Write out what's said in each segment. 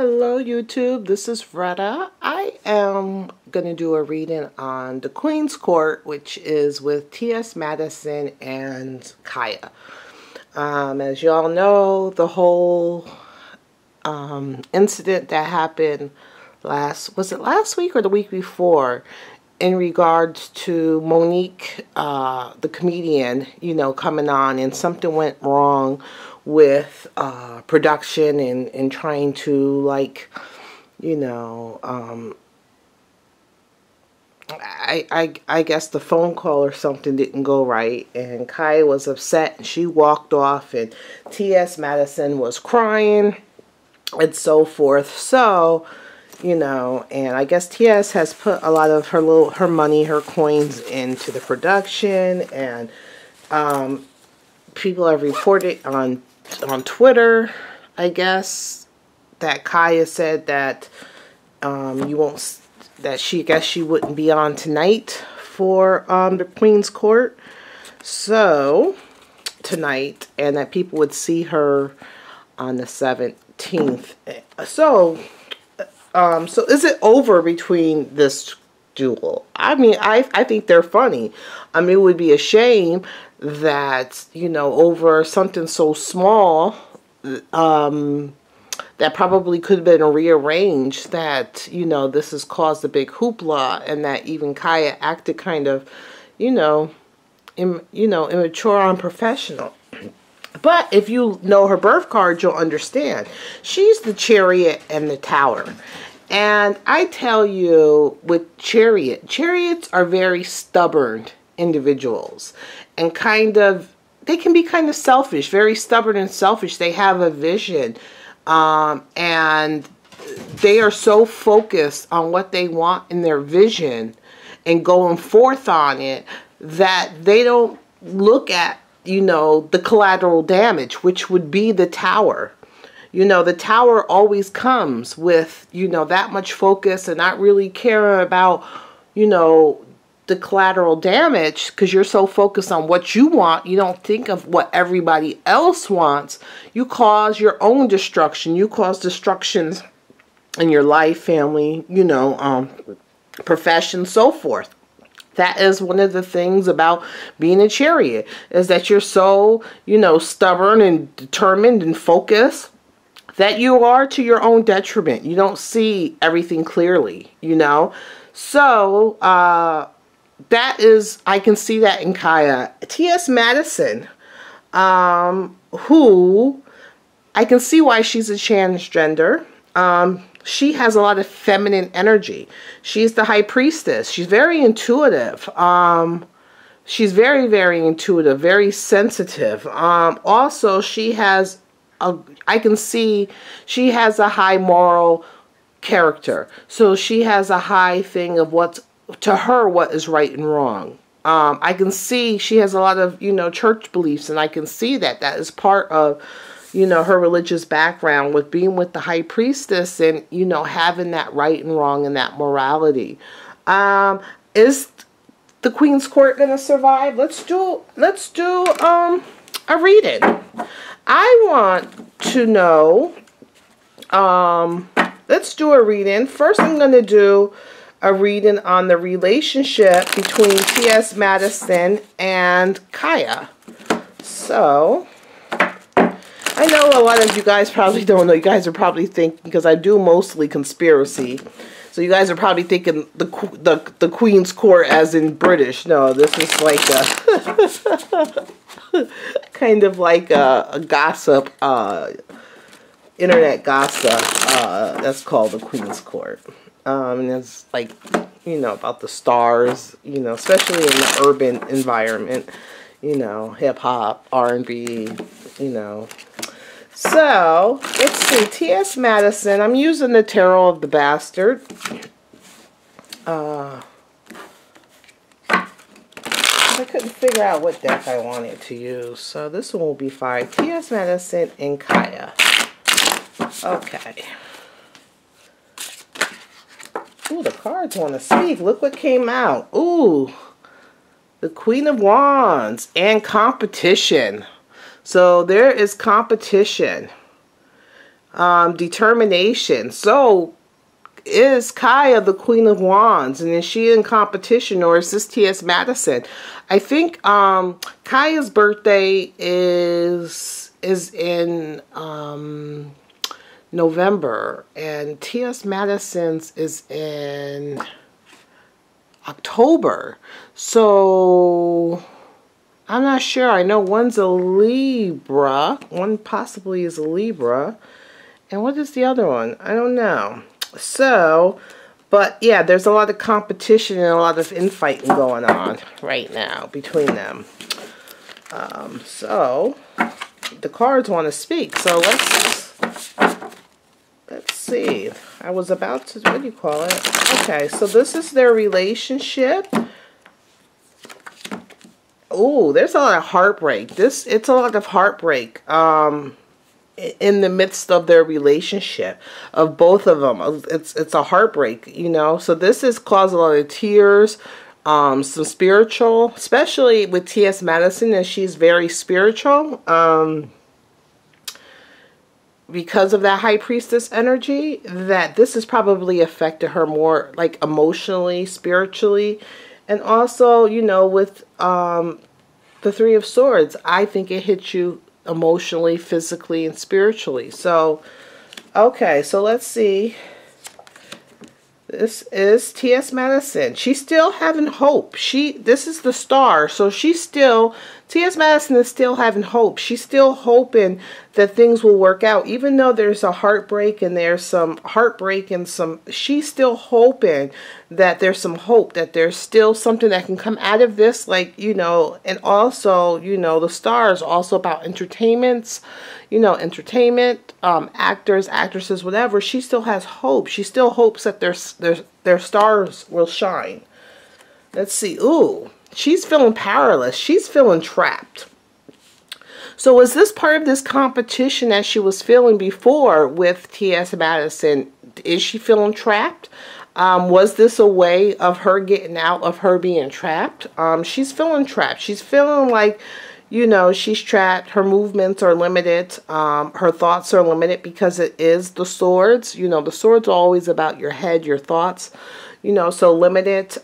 Hello YouTube, this is Retta. I am going to do a reading on the Queen's Court, which is with T.S. Madison and Khia. As y'all know, the whole incident that happened was it last week or the week before, in regards to Monique, the comedian, coming on, and something went wrong with production and trying to, like, I guess the phone call or something didn't go right, and Khia was upset and she walked off, and T.S. Madison was crying and so forth. So, and I guess T.S. has put a lot of her money, her coins into the production, and people have reported on Twitter, I guess, that Khia said that she wouldn't be on tonight for the Queen's Court, so tonight, and that people would see her on the 17th. So is it over between this duel? I mean, I think they're funny. I mean, it would be a shame that, over something so small, that probably could have been rearranged, that, this has caused a big hoopla, and that even Khia acted kind of, immature, unprofessional. But if you know her birth card, you'll understand. She's the Chariot and the Tower. And I tell you, with chariots are very stubborn individuals, and they can be kind of selfish, very stubborn and selfish. They have a vision, and they are so focused on what they want in their vision and going forth on it, that they don't look at, the collateral damage, which would be the Tower. The Tower always comes with, that much focus and not really caring about, the collateral damage, because you're so focused on what you want. You don't think of what everybody else wants. You cause your own destruction. You cause destructions in your life, family, profession, so forth. That is one of the things about being a chariot, is that you're so, stubborn and determined and focused, that you are to your own detriment. You don't see everything clearly, So, that is, I can see that in Khia. T.S. Madison, who, I can see why she's a transgender. She has a lot of feminine energy. She's the high priestess. She's very intuitive. She's very, very intuitive, very sensitive. Also, she has I can see she has a high moral character. So she has a high thing of what's, to her, what is right and wrong. I can see she has a lot of, church beliefs, and I can see that is part of, her religious background, with being with the high priestess and, having that right and wrong and that morality. Is the Queen's Court going to survive? Let's do a reading. I want to know, let's do a reading. First, I'm going to do a reading on the relationship between T.S. Madison and Khia. So, I know a lot of you guys probably don't know. You guys are probably thinking, because I do mostly conspiracy, so you guys are probably thinking the Queen's Court as in British. No, this is like a kind of like a gossip, internet gossip, that's called the Queen's Court. And it's like, about the stars, especially in the urban environment, hip-hop, R&B, So, let's see, T.S. Madison, I'm using the Tarot of the Bastard. I couldn't figure out what deck I wanted to use, so this one will be fine. T.S. Madison and Khia. Okay. Ooh, the cards want to speak. Look what came out. Ooh, the Queen of Wands and competition. So there is competition. determination. So is Khia the Queen of Wands, and is she in competition, or is this T.S. Madison? I think Khia's birthday is in November, and T.S. Madison's is in October. So I'm not sure. I know one's a Libra, one possibly is a Libra, and what is the other one? I don't know. So, but yeah, there's a lot of competition and a lot of infighting going on right now between them. So the cards want to speak. So let's see. I was about to, what do you call it? Okay, so this is their relationship. Oh, there's a lot of heartbreak. It's a lot of heartbreak. In the midst of their relationship, of both of them. It's a heartbreak, you know. So this has caused a lot of tears, some spiritual, especially with T.S. Madison, and she's very spiritual, because of that High Priestess energy, that this has probably affected her more, like, emotionally, spiritually, and also, you know, with the Three of Swords, I think it hits you emotionally, physically, and spiritually. So, okay, so let's see. This is T.S. Madison. She's still having hope. This is the star, so she's still, T.S. Madison is still having hope. She's still hoping that things will work out, even though there's a heartbreak and there's some heartbreak and she's still hoping that there's some hope, that there's still something that can come out of this, like, you know. And also, you know, the star is also about entertainments, you know, entertainment, actors, actresses, whatever. She still has hope. She still hopes that their stars will shine. Let's see. Ooh, she's feeling powerless. She's feeling trapped. So is this part of this competition that she was feeling before with T.S. Madison? Is she feeling trapped? Was this a way of her getting out of her being trapped? She's feeling trapped. She's feeling like, you know, she's trapped. Her movements are limited. Her thoughts are limited because it is the swords. You know, the swords are always about your head, your thoughts, you know, so limited.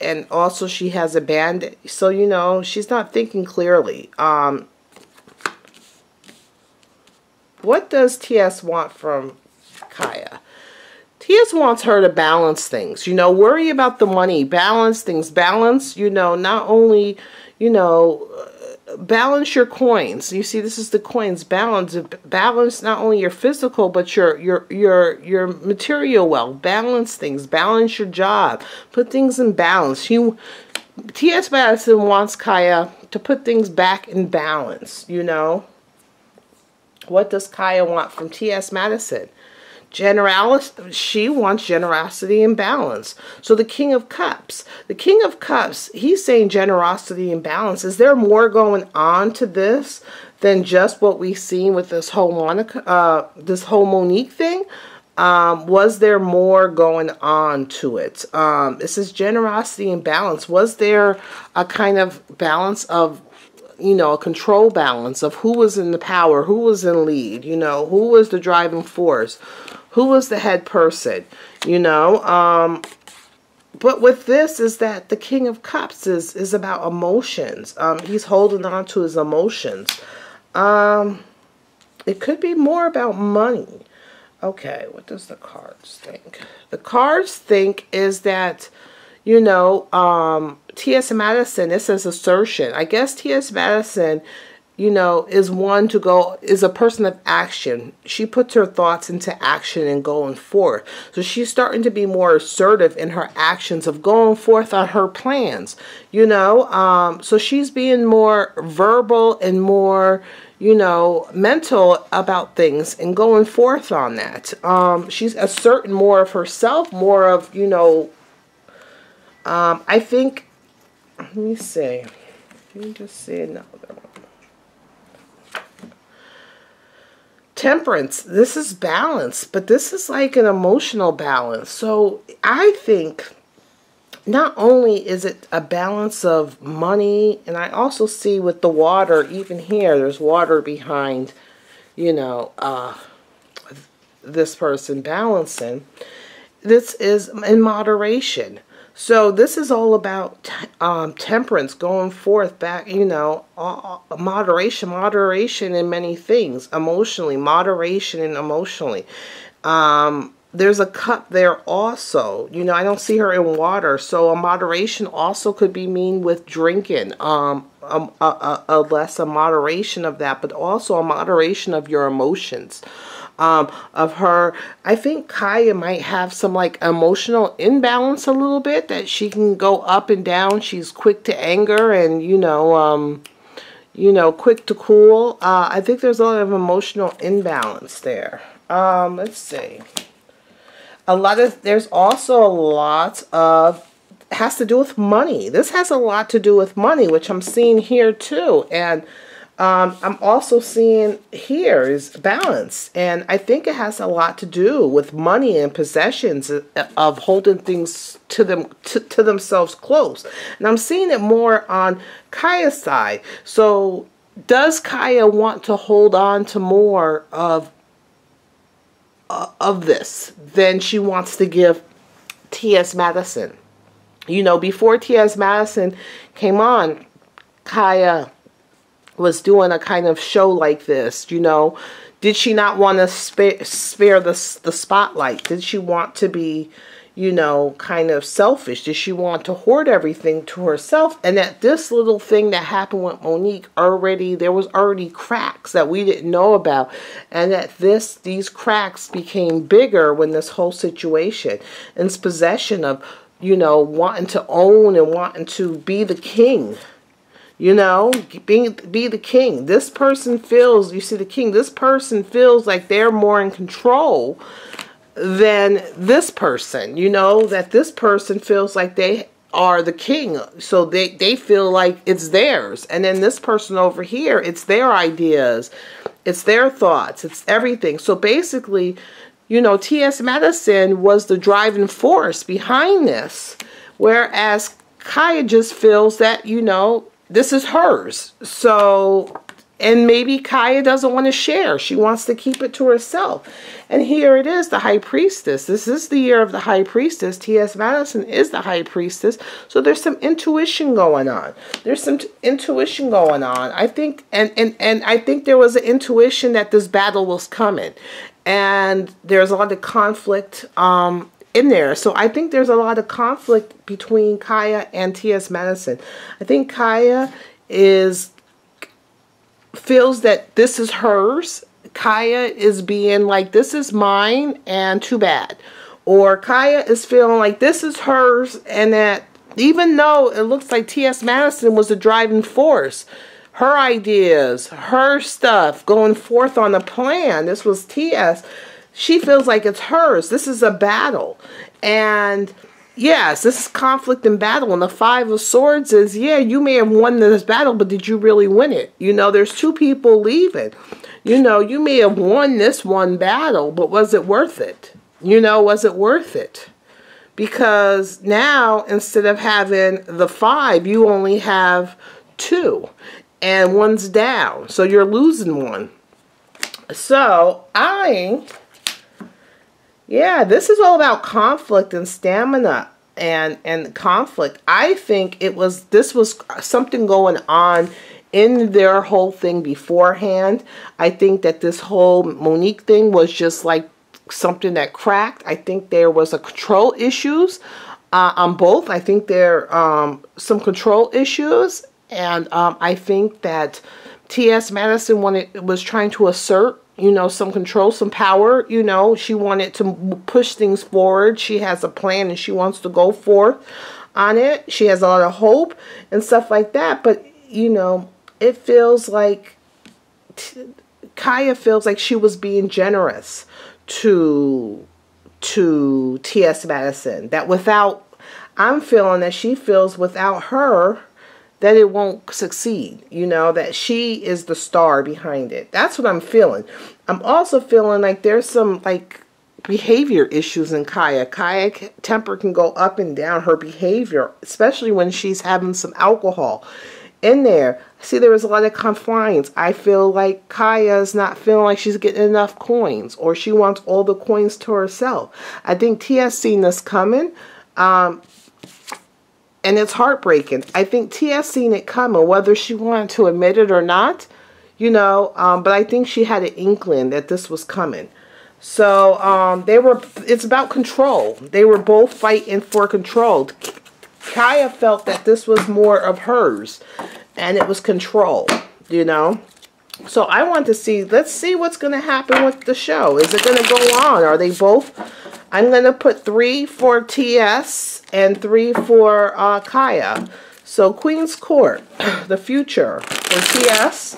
And also she has a bandit. So, you know, she's not thinking clearly. What does T.S. want from Khia? T.S. wants her to balance things. You know, worry about the money. Balance things. Balance, you know, not only, you know, balance your coins. You see, this is the coins. Balance not only your physical, but your material wealth. Balance things. Balance your job. Put things in balance. T.S. Madison wants Khia to put things back in balance, you know. What does Khia want from T.S. Madison? She wants generosity and balance. So the King of Cups. The King of Cups, he's saying generosity and balance. Is there more going on to this than just what we've seen with this whole Monique thing? Was there more going on to it? This is generosity and balance. Was there a kind of balance of, you know, a control balance of who was in the power, who was in lead, you know, who was the driving force, who was the head person, you know. But with this is that the King of Cups is about emotions. He's holding on to his emotions. It could be more about money. Okay, what does the cards think? The cards think is that, you know, T.S. Madison, this is assertion. I guess T.S. Madison, you know, is a person of action. She puts her thoughts into action and going forth. So she's starting to be more assertive in her actions of going forth on her plans, you know. So she's being more verbal and more, you know, mental about things and going forth on that. She's asserting more of herself, more of, you know, I think, let me see. Let me just see another one. Temperance. This is balance, but this is like an emotional balance. So I think not only is it a balance of money, and I also see with the water, even here, there's water behind, you know, this person balancing, this is in moderation. So this is all about temperance, going forth back, you know, moderation in many things, emotionally, moderation and emotionally. There's a cup there also. You know, I don't see her in water, so a moderation also could be mean with drinking. Less a moderation of that, but also a moderation of your emotions. Of her, I think Khia might have some like emotional imbalance a little bit, that she can go up and down. She's quick to anger and, you know, quick to cool. I think there's a lot of emotional imbalance there. Let's see. There's also a lot of, has to do with money. This has a lot to do with money, which I'm seeing here too. And I'm also seeing here is balance. And I think it has a lot to do with money and possessions, of holding things to themselves close. And I'm seeing it more on Khia's side. So does Khia want to hold on to more of this than she wants to give T.S. Madison? You know, before T.S. Madison came on, Khia was doing a kind of show like this, you know. Did she not want to spare the spotlight? Did she want to be, you know, kind of selfish? Did she want to hoard everything to herself? And that this little thing that happened with Monique, there was already cracks that we didn't know about. And that these cracks became bigger when this whole situation, and this possession of, you know, wanting to own and wanting to be the king. You know, be the king. This person feels, you see the king, this person feels like they're more in control than this person. You know, that this person feels like they are the king. So they feel like it's theirs. And then this person over here, it's their ideas. It's their thoughts. It's everything. So basically, you know, T.S. Madison was the driving force behind this. Whereas Khia just feels that, you know, this is hers. So, and maybe Khia doesn't want to share. She wants to keep it to herself. And here it is, the High Priestess. This is the year of the High Priestess. T.S. Madison is the High Priestess. So there's some intuition going on. There's some intuition going on. I think, and I think there was an intuition that this battle was coming. And there's a lot of conflict in there. So I think there's a lot of conflict between Khia and T.S. Madison. I think Khia feels that this is hers. Khia is being like, this is mine and too bad. Or Khia is feeling like this is hers, and that even though it looks like T.S. Madison was the driving force, her ideas, her stuff going forth on the plan, this was T.S., she feels like it's hers. This is a battle. And yes, this is conflict and battle. And the Five of Swords is, yeah, you may have won this battle, but did you really win it? You know, there's two people leaving. You know, you may have won this one battle, but was it worth it? You know, was it worth it? Because now, instead of having the 5, you only have 2. And one's down. So you're losing one. So, yeah, this is all about conflict and stamina and conflict. I think this was something going on in their whole thing beforehand. I think that this whole Monique thing was just like something that cracked. I think there was a control issues on both. I think there some control issues, and I think that T.S. Madison was trying to assert, you know, some control, some power. You know, she wanted to push things forward. She has a plan and she wants to go forth on it. She has a lot of hope and stuff like that. But, you know, it feels like Khia feels like she was being generous to T.S. Madison. That I'm feeling that she feels without her, that it won't succeed, you know, that she is the star behind it. That's what I'm feeling. I'm also feeling like there's some, like, behavior issues in Khia. Khia temper can go up and down, her behavior, especially when she's having some alcohol. in there. See, there was a lot of compliance. I feel like Khia is not feeling like she's getting enough coins, or she wants all the coins to herself. I think T.S. seen this coming, and it's heartbreaking. I think T.S. seen it coming, whether she wanted to admit it or not, you know, but I think she had an inkling that this was coming. So, it's about control. They were both fighting for control. Khia felt that this was more of hers, and it was control, you know. So I want to see, let's see what's going to happen with the show. Is it going to go on? Are they both? I'm going to put 3 for TS and 3 for Khia. So Queen's Court, the future for TS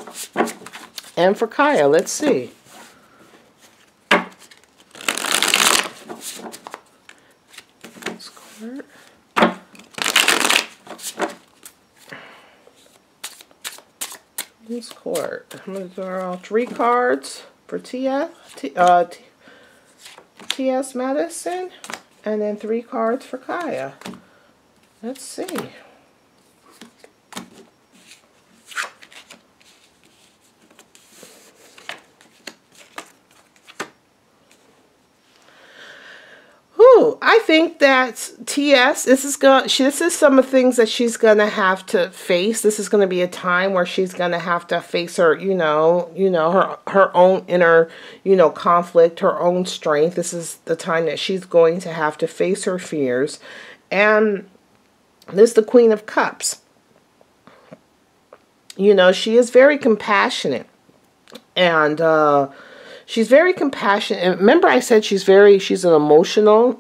and for Khia. Let's see. Queen's Court. Queen's Court. I'm going to draw 3 cards for TS Madison, and then 3 cards for Khia. Let's see. I think that TS, this is some of the things that she's gonna have to face. This is gonna be a time where she's gonna have to face her, her own inner, conflict, her own strength. This is the time that she's going to have to face her fears. And this is the Queen of Cups. She is very compassionate, and she's very compassionate. And remember I said she's very emotional.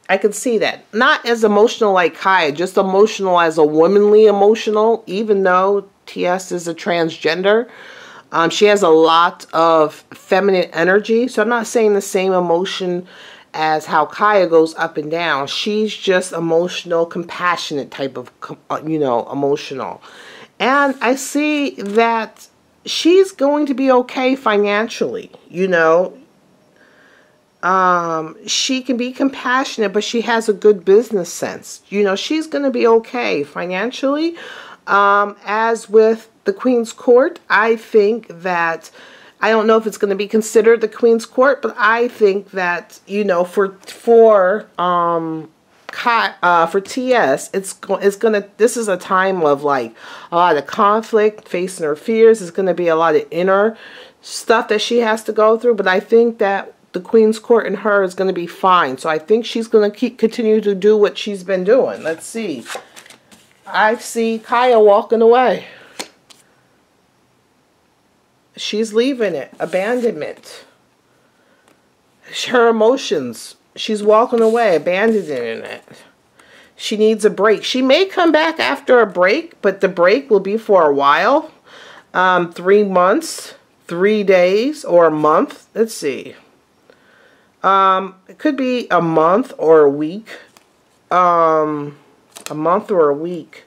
I could see that. Not as emotional like Khia, just emotional as a womanly emotional, even though TS is a transgender. She has a lot of feminine energy. So I'm not saying the same emotion as how Khia goes up and down. She's just emotional, compassionate type of, emotional. And I see that she's going to be okay financially, she can be compassionate, but she has a good business sense. She's going to be okay financially. As with the Queen's Court, I think that, I don't know if it's going to be considered the Queen's Court, but I think that, for TS, this is a time of like a lot of conflict, facing her fears. There's going to be a lot of inner stuff that she has to go through, but I think that the Queen's Court in her is going to be fine. So I think she's going to continue to do what she's been doing. Let's see. I see Khia walking away. She's leaving it. Abandonment. Her emotions. She's walking away, abandoning it. She needs a break. She may come back after a break, but the break will be for a while. 3 months, 3 days, or a month. Let's see. It could be a month or a week. A month or a week.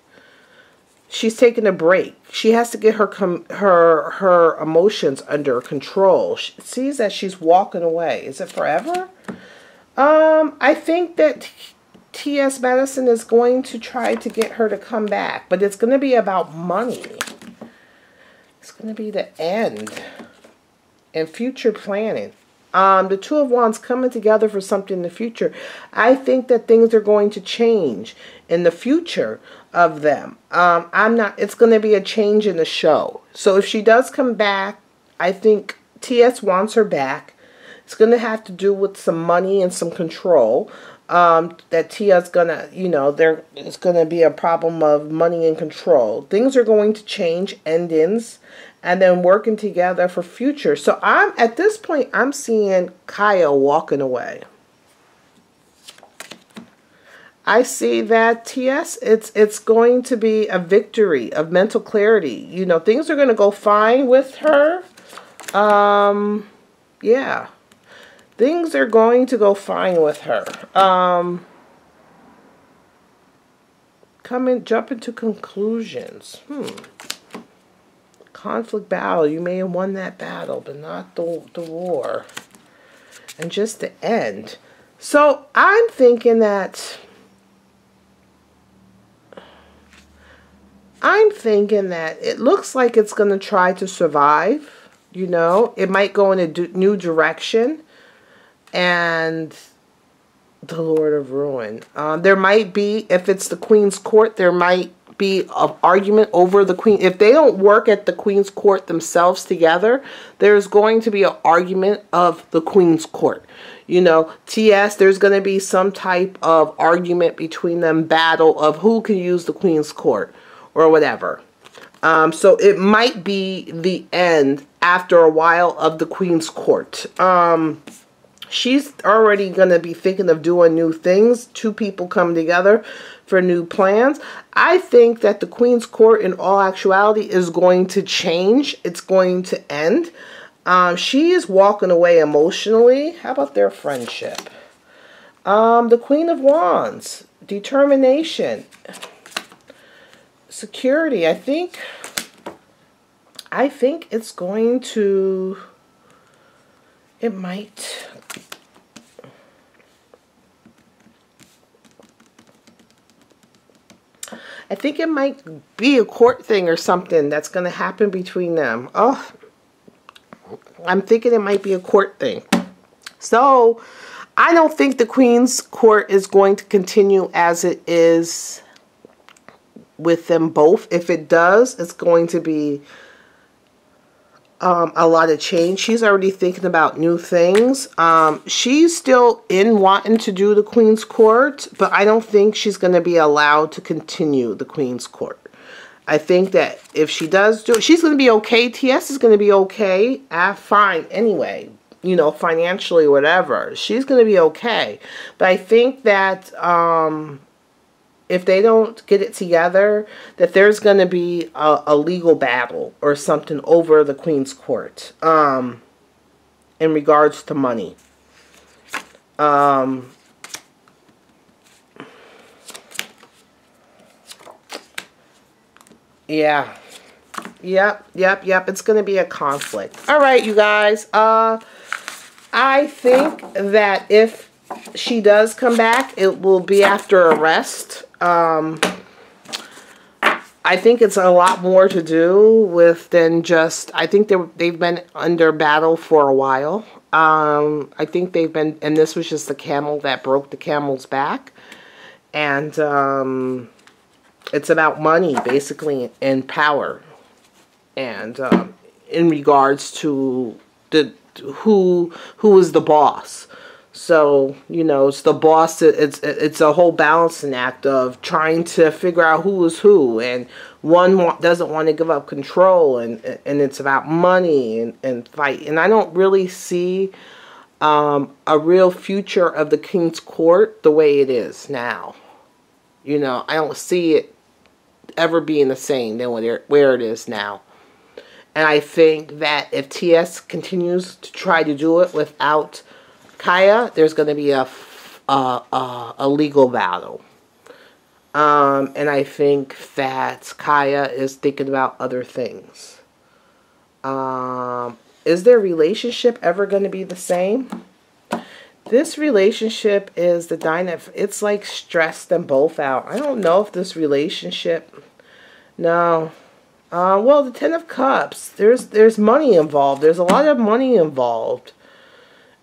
She's taking a break. She has to get her emotions under control. She sees that she's walking away. Is it forever? I think that T.S. Madison is going to try to get her to come back, but it's going to be about money. It's going to be the end and future planning. The Two of Wands coming together for something in the future. I think that things are going to change in the future of them. It's going to be a change in the show. So if she does come back, I think T.S. wants her back. It's going to have to do with some money and some control. That Tia's going to, it's going to be a problem of money and control. Things are going to change, endings, and then working together for future. So at this point, I'm seeing Khia walking away. I see that TS, it's going to be a victory of mental clarity. Things are going to go fine with her. Yeah. Things are going to go fine with her. Jump into conclusions. Conflict battle. You may have won that battle, but not the war. And just the end. So I'm thinking that I'm thinking that it looks like it's going to try to survive. You know, it might go in a new direction. And the Lord of Ruin. There might be, if it's the Queen's Court, there might be an argument over the Queen. If they don't work at the Queen's Court themselves together, there's going to be an argument of the Queen's Court. You know, TS, there's going to be some type of argument between them, battle of who can use the Queen's Court or whatever. So it might be the end after a while of the Queen's Court. She's already going to be thinking of doing new things. Two people come together for new plans. I think that the Queen's Court, in all actuality, is going to change. It's going to end. She is walking away emotionally. How about their friendship? The Queen of Wands. Determination. Security. I think it's going to... It might... I think it might be a court thing or something that's going to happen between them. Oh, I'm thinking it might be a court thing. So, I don't think the Queen's Court is going to continue as it is with them both. If it does, it's going to be a lot of change. She's already thinking about new things. She's still in wanting to do the Queen's Court, but I don't think she's going to be allowed to continue the Queen's Court. I think that if she does do it, she's going to be okay. TS is going to be okay. Fine anyway. You know, financially, whatever. She's going to be okay. But I think that if they don't get it together, that there's going to be a legal battle or something over the Queen's Court in regards to money. Yeah. Yep. It's going to be a conflict. All right, you guys. I think that if she does come back, it will be after arrest. I think it's a lot more to do with than just, I think they've been under battle for a while. I think they've been, and this was just the camel that broke the camel's back. And it's about money, basically, and power. And in regards to who is the boss. So, you know, it's the boss. It's a whole balancing act of trying to figure out who is who, and one doesn't want to give up control, and it's about money and fight. And I don't really see a real future of the King's Court the way it is now. You know, I don't see it ever being the same than where it is now. And I think that if TS continues to try to do it without Khia, there's going to be a legal battle. And I think that Khia is thinking about other things. Is their relationship ever going to be the same? This relationship is the dynamic. It's like stressed them both out. I don't know if this relationship... No. Well, the Ten of Cups. There's money involved. There's a lot of money involved.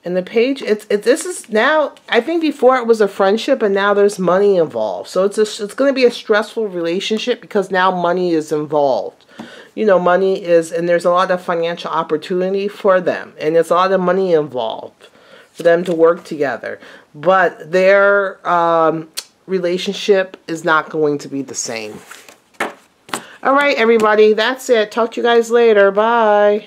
And the page, this is now, I think before it was a friendship, and now there's money involved. So it's going to be a stressful relationship because now money is involved. You know, money is, and there's a lot of financial opportunity for them. And there's a lot of money involved for them to work together. But their relationship is not going to be the same. All right, everybody, that's it. Talk to you guys later. Bye.